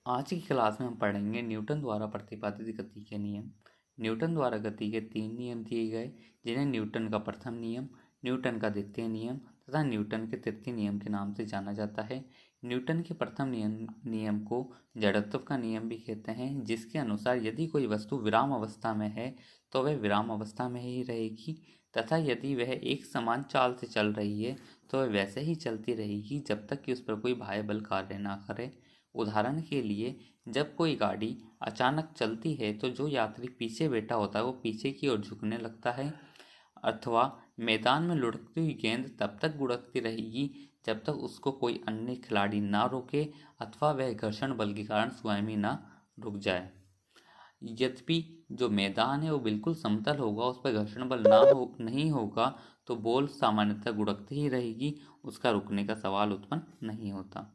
आज की क्लास में हम पढ़ेंगे न्यूटन द्वारा प्रतिपादित गति के नियम। न्यूटन द्वारा गति के 3 नियम दिए गए, जिन्हें न्यूटन का प्रथम नियम, न्यूटन का द्वितीय नियम तथा न्यूटन के तृतीय नियम के नाम से जाना जाता है। न्यूटन के प्रथम नियम को जड़त्व का नियम भी कहते हैं, जिसके अनुसार यदि कोई वस्तु विराम अवस्था में है तो वह विराम अवस्था में ही रहेगी, तथा यदि वह एक समान चाल से चल रही है तो वह वैसे ही चलती रहेगी जब तक कि उस पर कोई बाह्य बल कार्य ना करे। उदाहरण के लिए, जब कोई गाड़ी अचानक चलती है तो जो यात्री पीछे बैठा होता है वो पीछे की ओर झुकने लगता है, अथवा मैदान में लुढ़कती हुई गेंद तब तक लुढ़कती रहेगी जब तक उसको कोई अन्य खिलाड़ी ना रोके अथवा वह घर्षण बल के कारण स्वयं ही ना रुक जाए। यद्यपि जो मैदान है वो बिल्कुल समतल होगा, उस पर घर्षण बल नहीं होगा, तो बॉल सामान्यतः लुढ़कती ही रहेगी, उसका रुकने का सवाल उत्पन्न नहीं होता।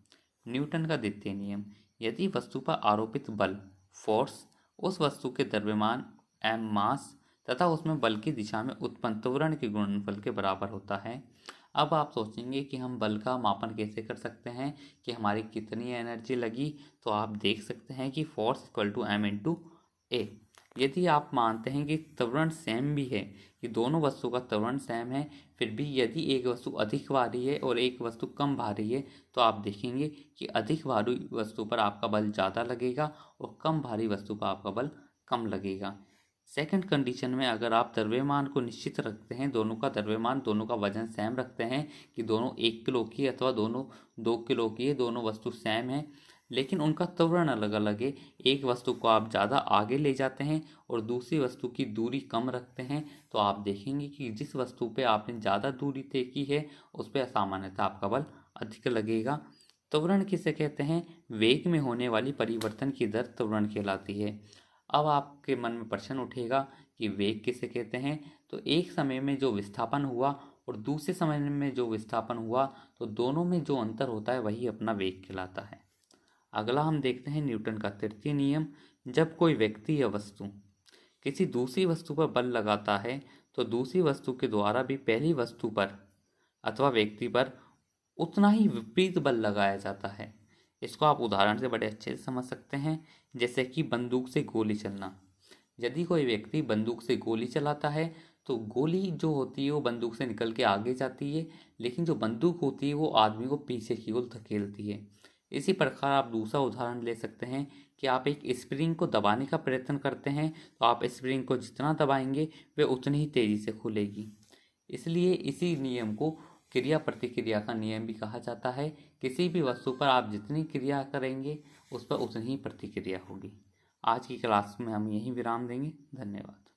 न्यूटन का द्वितीय नियम, यदि वस्तु पर आरोपित बल फोर्स उस वस्तु के द्रव्यमान एम मास तथा उसमें बल की दिशा में उत्पन्न त्वरण के गुणनफल के बराबर होता है। अब आप सोचेंगे कि हम बल का मापन कैसे कर सकते हैं, कि हमारी कितनी एनर्जी लगी। तो आप देख सकते हैं कि force equal to m into a. यदि आप मानते हैं कि त्वरण सेम भी है, कि दोनों वस्तु का त्वरण सेम है, फिर भी यदि एक वस्तु अधिक भारी है और एक वस्तु कम भारी है, तो आप देखेंगे कि अधिक भारी वस्तु पर आपका बल ज़्यादा लगेगा और कम भारी वस्तु पर आपका बल कम लगेगा। सेकंड कंडीशन में अगर आप द्रव्यमान को निश्चित रखते हैं, दोनों का द्रव्यमान, दोनों का वजन सेम रखते हैं, कि दोनों 1 किलो की अथवा दोनों 2 किलो की है, दोनों वस्तु सेम है, लेकिन उनका त्वरण अलग अलग है। एक वस्तु को आप ज़्यादा आगे ले जाते हैं और दूसरी वस्तु की दूरी कम रखते हैं, तो आप देखेंगे कि जिस वस्तु पे आपने ज़्यादा दूरी तय की है उस पर सामान्यतः आपका बल अधिक लगेगा। त्वरण किसे कहते हैं? वेग में होने वाली परिवर्तन की दर त्वरण कहलाती है। अब आपके मन में प्रश्न उठेगा कि वेग किसे कहते हैं? तो एक समय में जो विस्थापन हुआ और दूसरे समय में जो विस्थापन हुआ, तो दोनों में जो अंतर होता है वही अपना वेग कहलाता है। अगला हम देखते हैं न्यूटन का तृतीय नियम। जब कोई व्यक्ति या वस्तु किसी दूसरी वस्तु पर बल लगाता है तो दूसरी वस्तु के द्वारा भी पहली वस्तु पर अथवा व्यक्ति पर उतना ही विपरीत बल लगाया जाता है। इसको आप उदाहरण से बड़े अच्छे से समझ सकते हैं, जैसे कि बंदूक से गोली चलना। यदि कोई व्यक्ति बंदूक से गोली चलाता है तो गोली जो होती है वो बंदूक से निकल के आगे जाती है, लेकिन जो बंदूक होती है वो आदमी को पीछे की ओर धकेलती है। इसी प्रकार आप दूसरा उदाहरण ले सकते हैं कि आप एक स्प्रिंग को दबाने का प्रयत्न करते हैं, तो आप स्प्रिंग को जितना दबाएंगे वह उतनी ही तेजी से खुलेगी। इसलिए इसी नियम को क्रिया प्रतिक्रिया का नियम भी कहा जाता है। किसी भी वस्तु पर आप जितनी क्रिया करेंगे उस पर उतनी ही प्रतिक्रिया होगी। आज की क्लास में हम यहीं विराम देंगे। धन्यवाद।